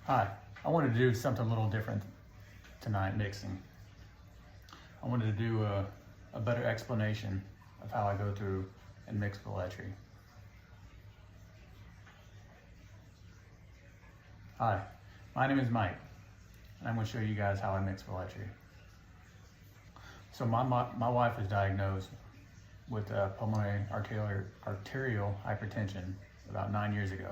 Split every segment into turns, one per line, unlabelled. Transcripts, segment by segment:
Hi, I wanted to do something a little different tonight mixing. I wanted to do a better explanation of how I go through and mix Veletri. Hi, my name is Mike, and I'm going to show you guys how I mix Veletri. So my wife was diagnosed with pulmonary arterial hypertension about 9 years ago.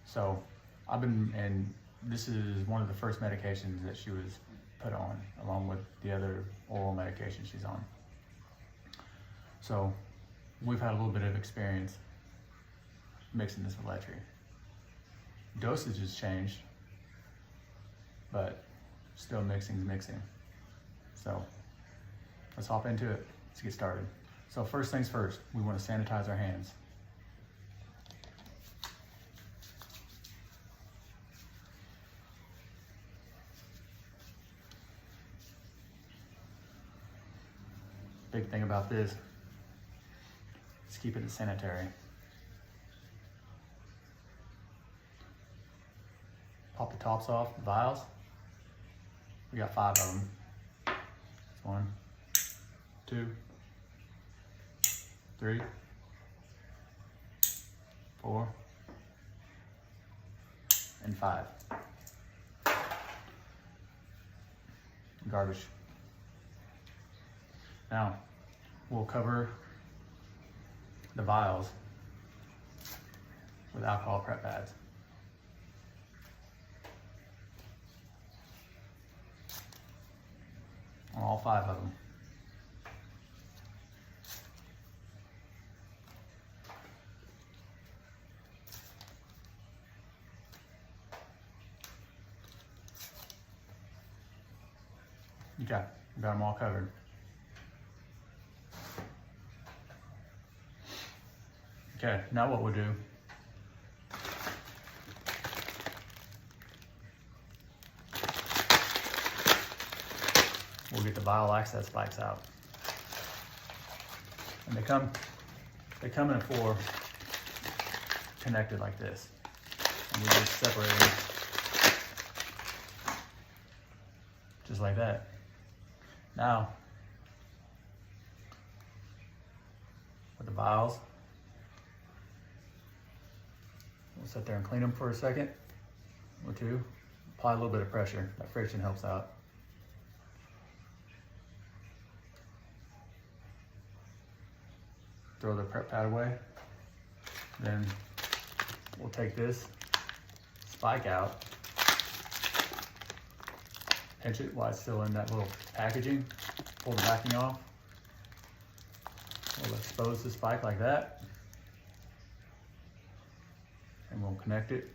So and this is one of the first medications that she was put on, along with the other oral medications she's on. So we've had a little bit of experience mixing this Veletri. Dosage has changed, but still mixing. So let's hop into it. Let's get started. So first things first, we want to sanitize our hands. Big thing about this is keep it sanitary. Pop the tops off the vials. We got 5 of them. 1, 2, 3, 4, and 5. Garbage. Now, we'll cover the vials with alcohol prep pads. On all 5 of them. Okay, we got them all covered. Okay, now what we'll do, we'll get the vial access spikes out. And they come in 4 connected like this. And we just separate them just like that. Now, with the vials, we'll sit there and clean them for a second or 2. Apply a little bit of pressure. That friction helps out. Throw the prep pad away. Then we'll take this spike out, pinch it while it's still in that little packaging, pull the backing off. We'll expose the spike like that, and we'll connect it.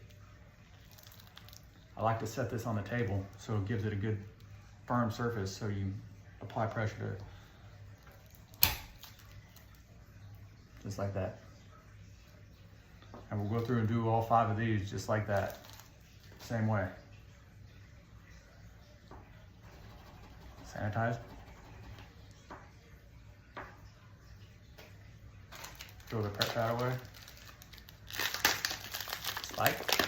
I like to set this on the table so it gives it a good firm surface so you apply pressure to it. Just like that. And we'll go through and do all 5 of these just like that, same way. Sanitize. Throw the prep pad away. Spike.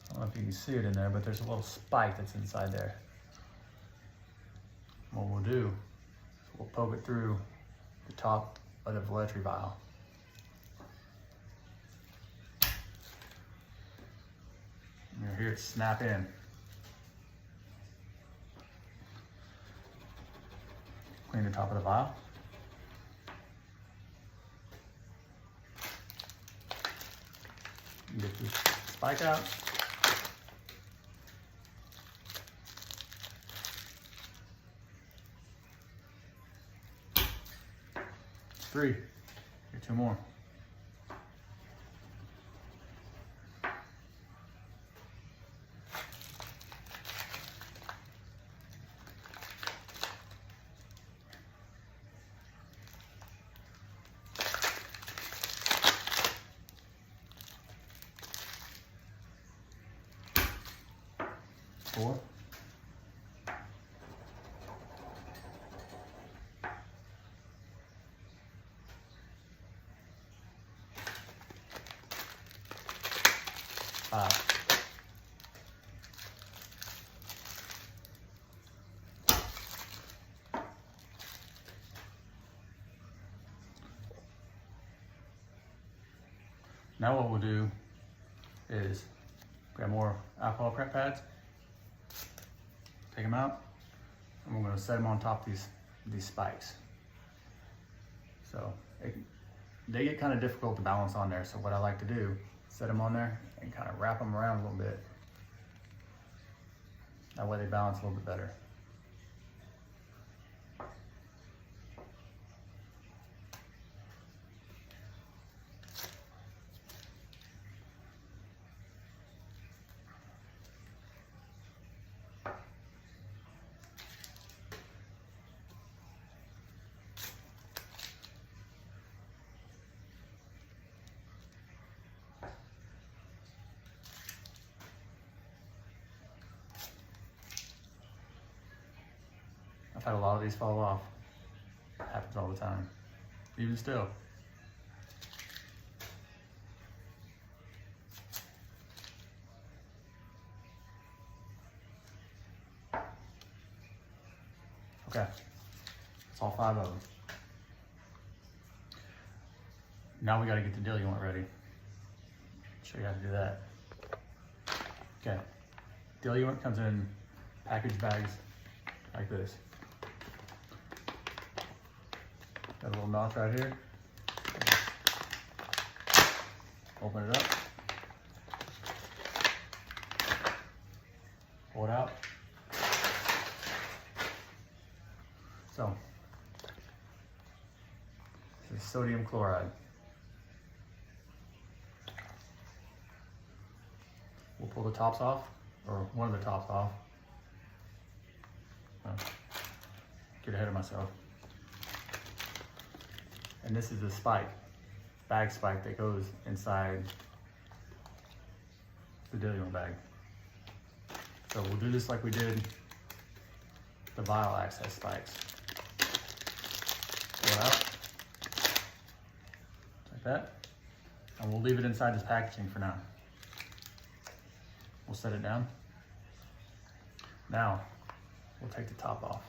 I don't know if you can see it in there, but there's a little spike that's inside there. What we'll do is we'll poke it through the top of the Veletri vial. And you'll hear it snap in. Clean the top of the vial. Get the spike out. Three. Get 2 more. Four. hot. Now what we'll do is grab more alcohol prep pads, take them out, and we're going to set them on top of these spikes. So they get kind of difficult to balance on there, so what I like to do, set them on there and kind of wrap them around a little bit. That way they balance a little bit better. I've had a lot of these fall off. It happens all the time, even still. Okay, that's all 5 of them. Now we gotta get the diluent ready. Show you how to do that. Okay, diluent comes in package bags like this. Got a little notch right here. Open it up. Pull it out. So, this is sodium chloride. We'll pull the tops off, or one of the tops off. Get ahead of myself. And this is the spike, bag spike that goes inside the diluent bag. So we'll do this like we did the vial access spikes. Pull it out, like that. And we'll leave it inside this packaging for now. We'll set it down. Now, we'll take the top off.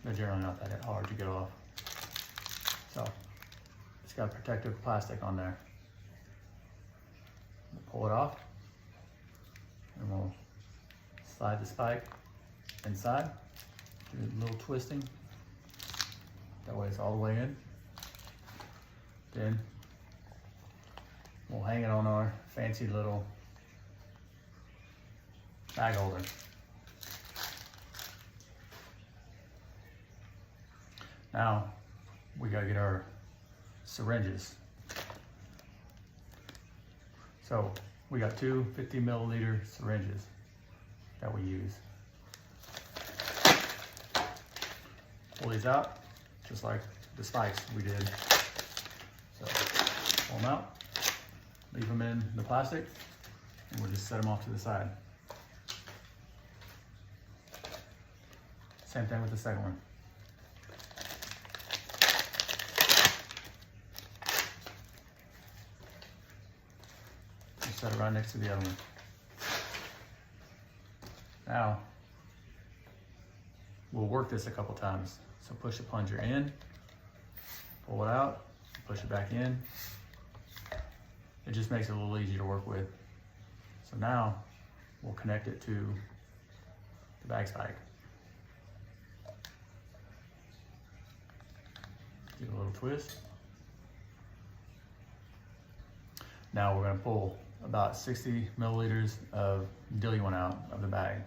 They're generally not that hard to get off. So, it's got protective plastic on there. We'll pull it off, and we'll slide the spike inside, do a little twisting. That way it's all the way in. Then, we'll hang it on our fancy little bag holder. Now, we gotta get our syringes. So, we got two 50 milliliter syringes that we use. Pull these out, just like the spikes we did. So, pull them out, leave them in the plastic, and we'll just set them off to the side. Same thing with the second one. Set it right next to the other one. Now, we'll work this a couple times. So push the plunger in, pull it out, push it back in. It just makes it a little easier to work with. So now, we'll connect it to the bag spike. Give it a little twist. Now we're going to pull about 60 milliliters of diluent out of the bag.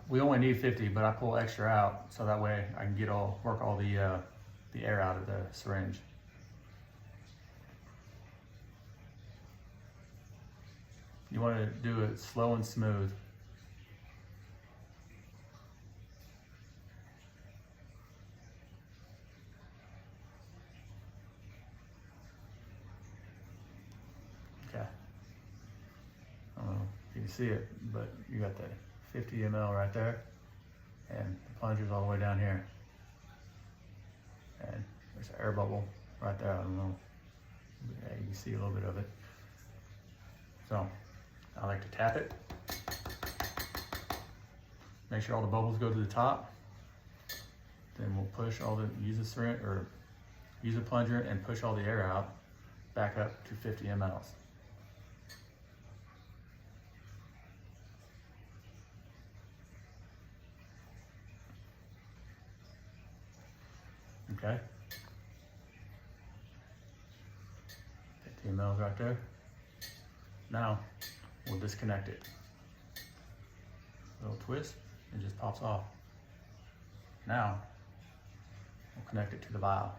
We only need 50, but I pull extra out so that way I can work all the air out of the syringe. You want to do it slow and smooth. you can see it, but you got the 50 ml right there, and the plunger's all the way down here. And there's an air bubble right there. I don't know. Yeah, you can see a little bit of it. So I like to tap it. Make sure all the bubbles go to the top. Then we'll push all the, use a syringe or use a plunger and push all the air out back up to 50 mLs. Okay. 50 mLs right there. Now we'll disconnect it. Little twist, it just pops off. Now we'll connect it to the vial.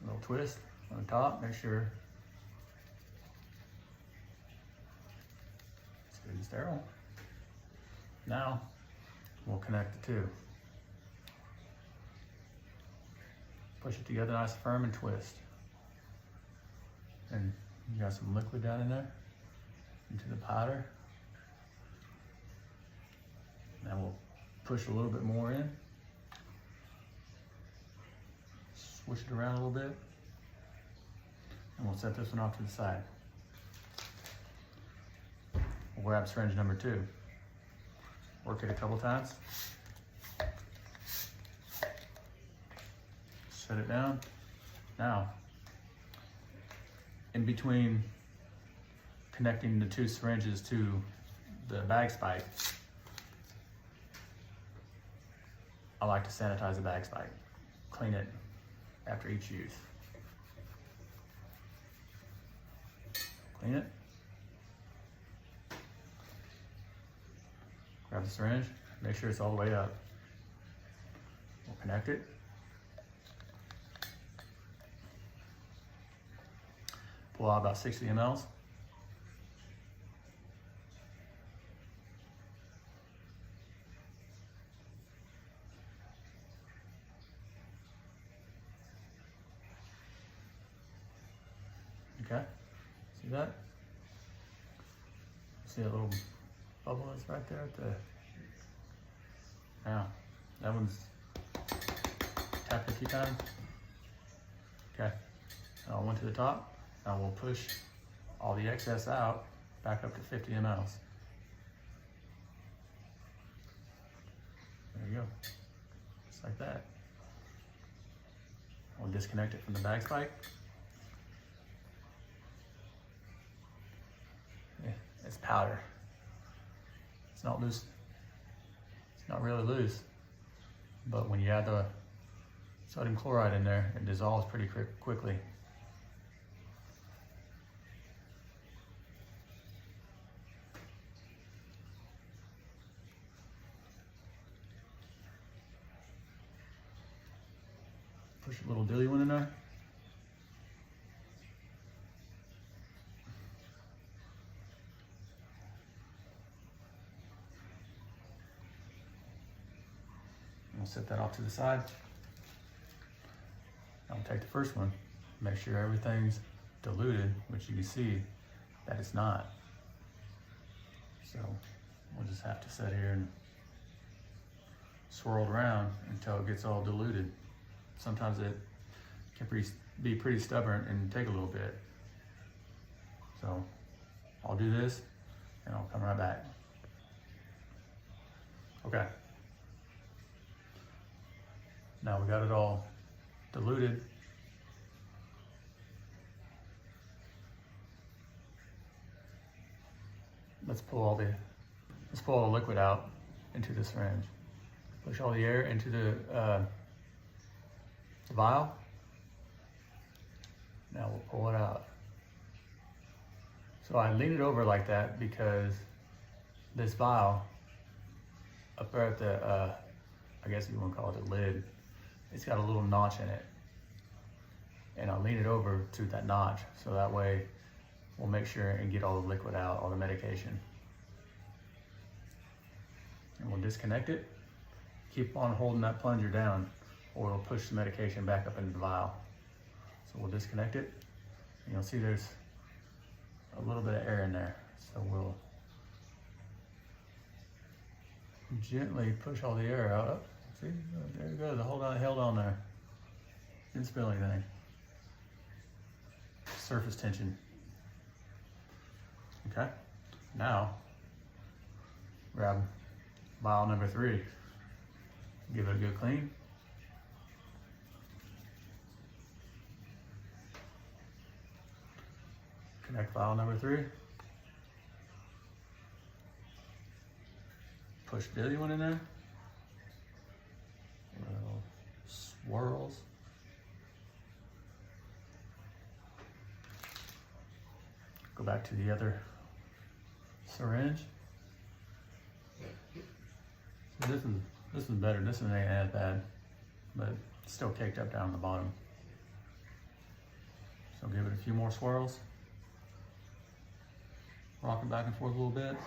A little twist on the top, make sure it's good and sterile. Now we'll connect the two. Push it together nice and firm and twist. And you got some liquid down in there into the powder. Now we'll push a little bit more in. Switch it around a little bit. And we'll set this one off to the side. We'll grab syringe number 2. Work it a couple times. Set it down. Now, in between connecting the 2 syringes to the bag spike, I like to sanitize the bag spike. Clean it after each use. Clean it. Grab the syringe, make sure it's all the way up. We'll connect it. Pull out about 60 mLs. Okay, see that? See that little bubble that's right there at the, now, that one's tapped a few times. Okay, now one to the top. Now we'll push all the excess out back up to 50 mLs. There you go, just like that. We'll disconnect it from the bag spike. It's powder. It's not loose. It's not really loose, but when you add the sodium chloride in there, it dissolves pretty quickly. Push a little dilly one in there. We'll set that off to the side. Now we'll take the first one, make sure everything's diluted, which you can see that it's not. So we'll just have to sit here and swirl it around until it gets all diluted. Sometimes it can be pretty stubborn and take a little bit. So I'll do this and I'll come right back. Okay. Now we got it all diluted. Let's pull all the liquid out into the syringe. Push all the air into the vial. Now we'll pull it out. So I lean it over like that because this vial up there at the, I guess you want to call it the lid, it's got a little notch in it. And I'll lean it over to that notch so that way we'll make sure and get all the liquid out, all the medication. And we'll disconnect it. Keep on holding that plunger down or it'll push the medication back up into the vial. So we'll disconnect it. And you'll see there's a little bit of air in there. So we'll gently push all the air out. Oh, see, there it goes. Hold on, held on there. Didn't spill anything. Surface tension. Okay, now grab vial number 3. Give it a good clean. Connect vial number 3. Push the other one in there. Little swirls. Go back to the other syringe. So this is better. This one ain't as bad, but it's still caked up down the bottom. So give it a few more swirls. Rock it back and forth a little bit.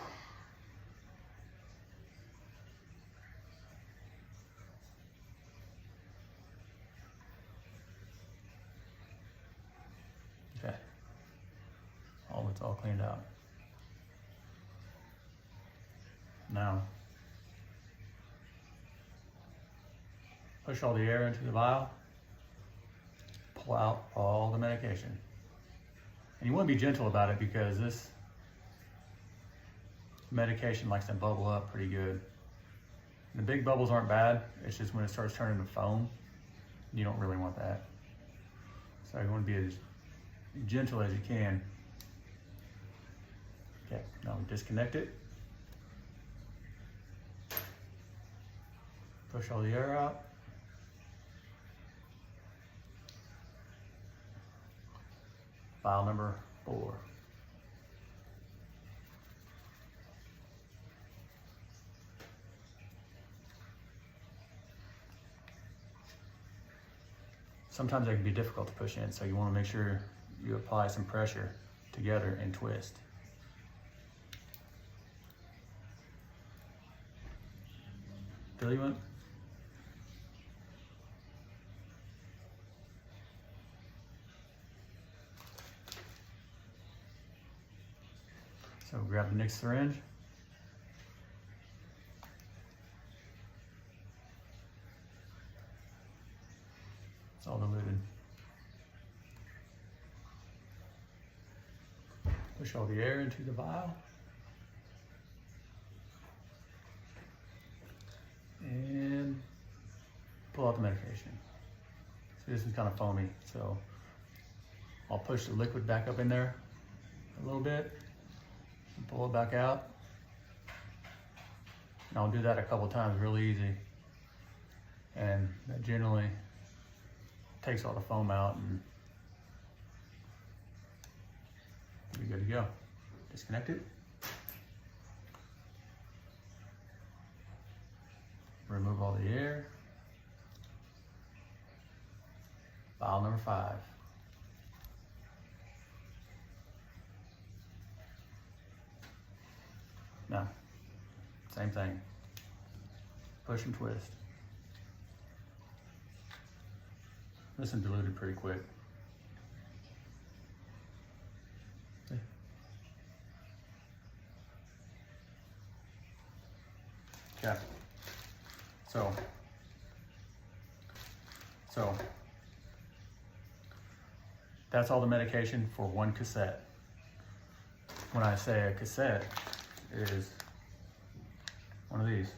Okay. It's all cleaned out. Now, push all the air into the vial. Pull out all the medication. And you want to be gentle about it because this medication likes to bubble up pretty good. The big bubbles aren't bad, it's just when it starts turning to foam, you don't really want that. So you want to be as gentle as you can. Okay, now disconnect it. Push all the air out. Vial number 4. Sometimes they can be difficult to push in, so you want to make sure you apply some pressure together and twist. Diluent. So grab the next syringe. It's all diluted. Push all the air into the vial. And pull out the medication. See, this is kind of foamy, so I'll push the liquid back up in there a little bit and pull it back out. And I'll do that a couple times really easy. And that generally takes all the foam out and you'll be good to go. Disconnect it. Remove all the air. Vial number 5. Now, same thing. Push and twist. This is diluted pretty quick. See? Okay. So that's all the medication for one cassette. When I say a cassette, it is one of these.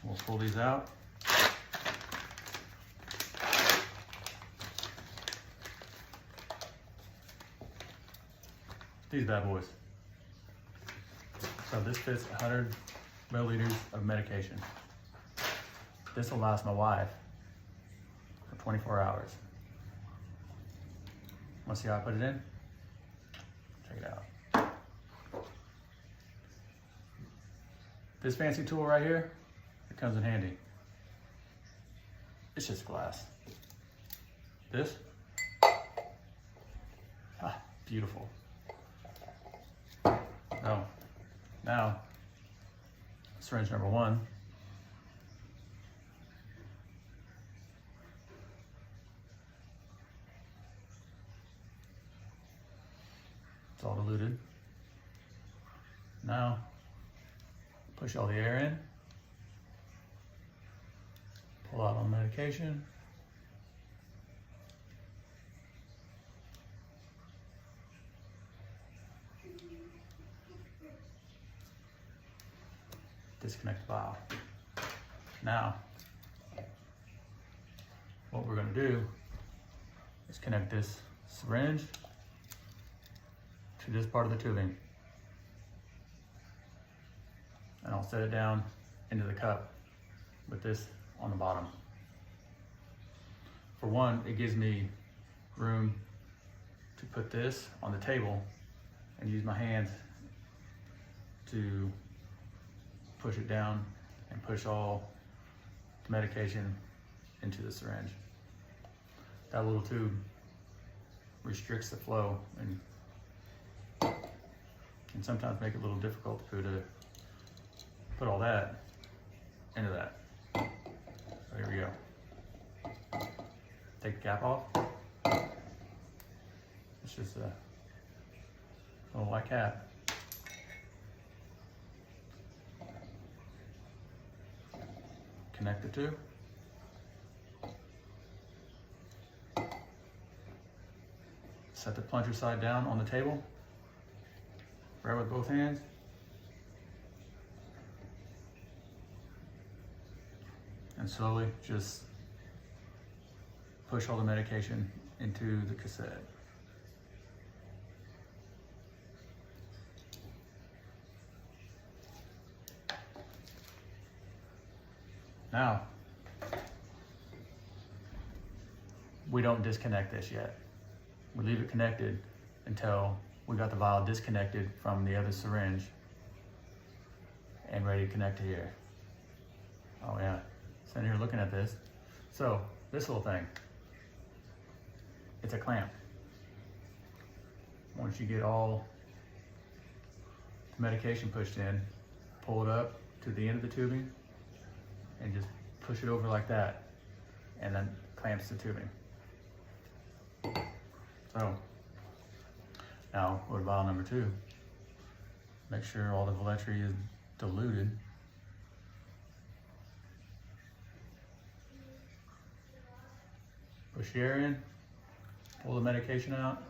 We'll pull these out. These bad boys. So this fits 100 milliliters of medication. This will last my wife for 24 hours. Want to see how I put it in? Check it out. This fancy tool right here, it comes in handy. It's just glass. This, beautiful. Oh, now, syringe number 1. It's all diluted. Now, push all the air in. Pull out on medication. Disconnect the vial. Now, what we're going to do is connect this syringe to this part of the tubing. And I'll set it down into the cup with this on the bottom. For one, it gives me room to put this on the table and use my hands to push it down and push all the medication into the syringe. That little tube restricts the flow and can sometimes make it a little difficult to put all that into that. So here we go. Take the cap off. It's just a little white cap. Connect the two. Set the plunger side down on the table. Grab with both hands. And slowly just push all the medication into the cassette. Now, we don't disconnect this yet. We leave it connected until we got the vial disconnected from the other syringe and ready to connect to here. Oh yeah, sitting here looking at this. So this little thing, it's a clamp. Once you get all the medication pushed in, pull it up to the end of the tubing and just push it over like that, and then clamps the tubing. So now go to vial number 2. Make sure all the Veletri is diluted. Push the air in, pull the medication out.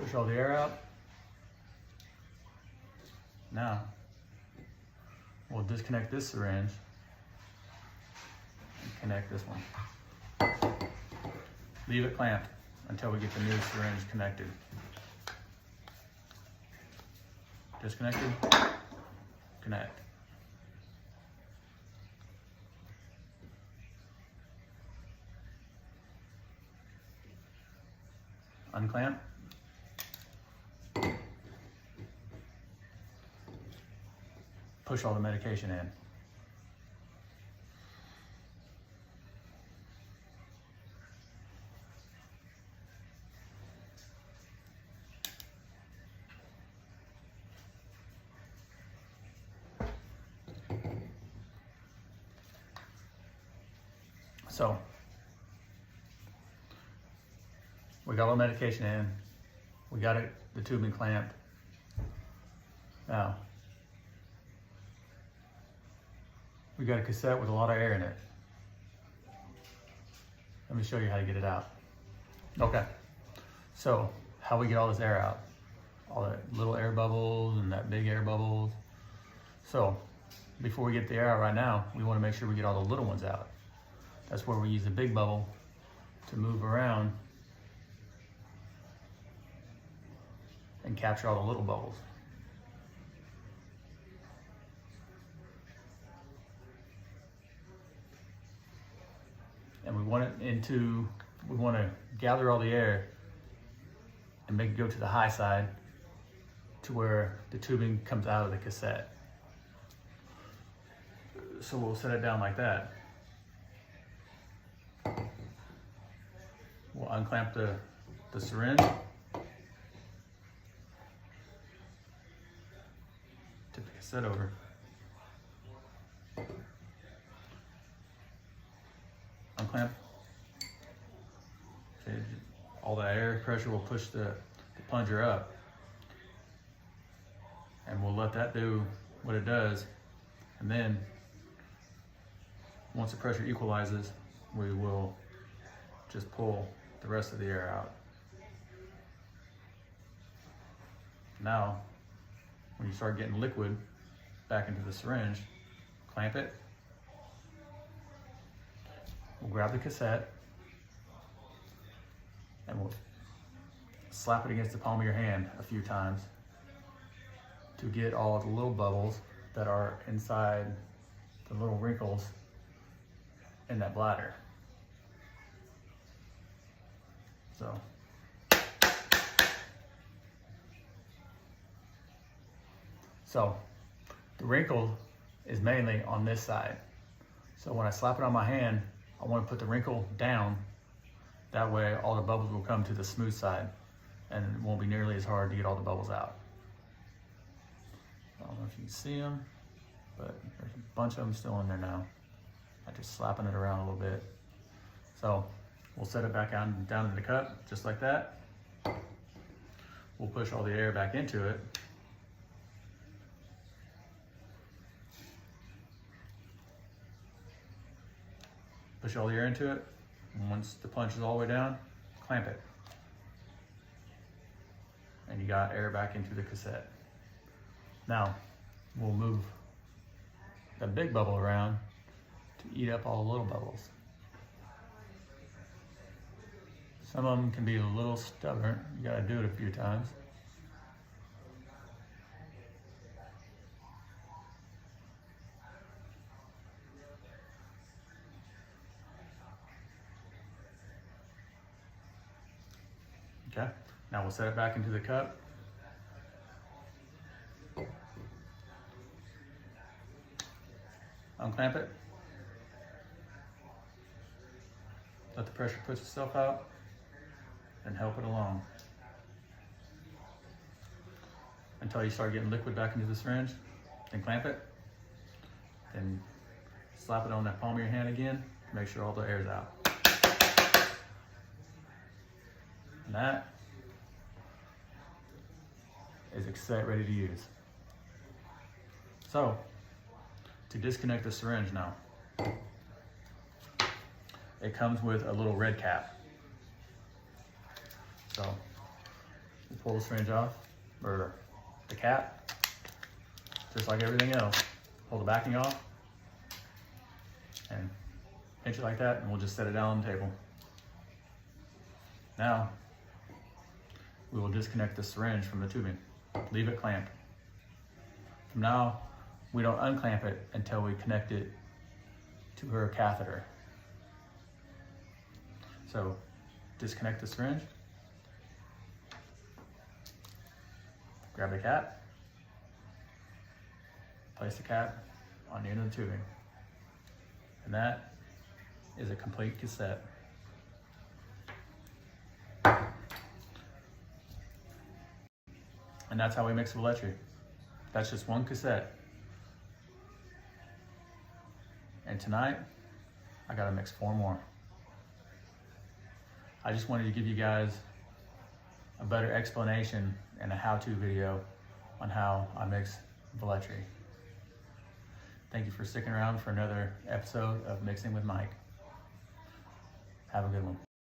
Push all the air out. Now, we'll disconnect this syringe and connect this one. Leave it clamped until we get the new syringe connected. Disconnected, connect. Unclamp. Push all the medication in. So, we got all the medication in, we got it, the tubing clamped. Now, we got a cassette with a lot of air in it. Let me show you how to get it out. Okay, so how we get all this air out? All that little air bubbles and that big air bubbles. So, before we get the air out right now, we want to make sure we get all the little ones out. That's where we use the big bubble to move around and capture all the little bubbles. And we want to gather all the air and make it go to the high side to where the tubing comes out of the cassette. So we'll set it down like that. We'll unclamp the syringe. cassette over. Unclamp. Okay, all the air pressure will push the plunger up. And we'll let that do what it does. And then once the pressure equalizes, we will just pull the rest of the air out. Now, when you start getting liquid back into the syringe, clamp it. We'll grab the cassette and we'll slap it against the palm of your hand a few times to get all the little bubbles that are inside the little wrinkles in that bladder. So the wrinkle is mainly on this side. So when I slap it on my hand, I want to put the wrinkle down. That way all the bubbles will come to the smooth side and it won't be nearly as hard to get all the bubbles out. I don't know if you can see them, but there's a bunch of them still in there now. I'm just slapping it around a little bit. So we'll set it back down in the cup, just like that. We'll push all the air back into it. Push all the air into it, and once the punch is all the way down, clamp it. And you got air back into the cassette. Now, we'll move the big bubble around to eat up all the little bubbles. Some of them can be a little stubborn. You gotta do it a few times. Okay, now we'll set it back into the cup. Unclamp it. Let the pressure push itself out and help it along until you start getting liquid back into the syringe. Then clamp it. Then slap it on that palm of your hand again. Make sure all the air's out. And that is a cassette ready to use. So, to disconnect the syringe now, it comes with a little red cap. So, we'll pull the syringe off, or the cap, just like everything else. Pull the backing off, and pinch it like that, and we'll just set it down on the table. Now, we will disconnect the syringe from the tubing. Leave it clamped. From now, we don't unclamp it until we connect it to her catheter. So, disconnect the syringe. Grab the cap. Place the cap on the end of the tubing. And that is a complete cassette. And that's how we mix Veletri. That's just one cassette. And tonight, I gotta mix 4 more. I just wanted to give you guys a better explanation and a how-to video on how I mix Veletri. Thank you for sticking around for another episode of Mixing with Mike. Have a good one.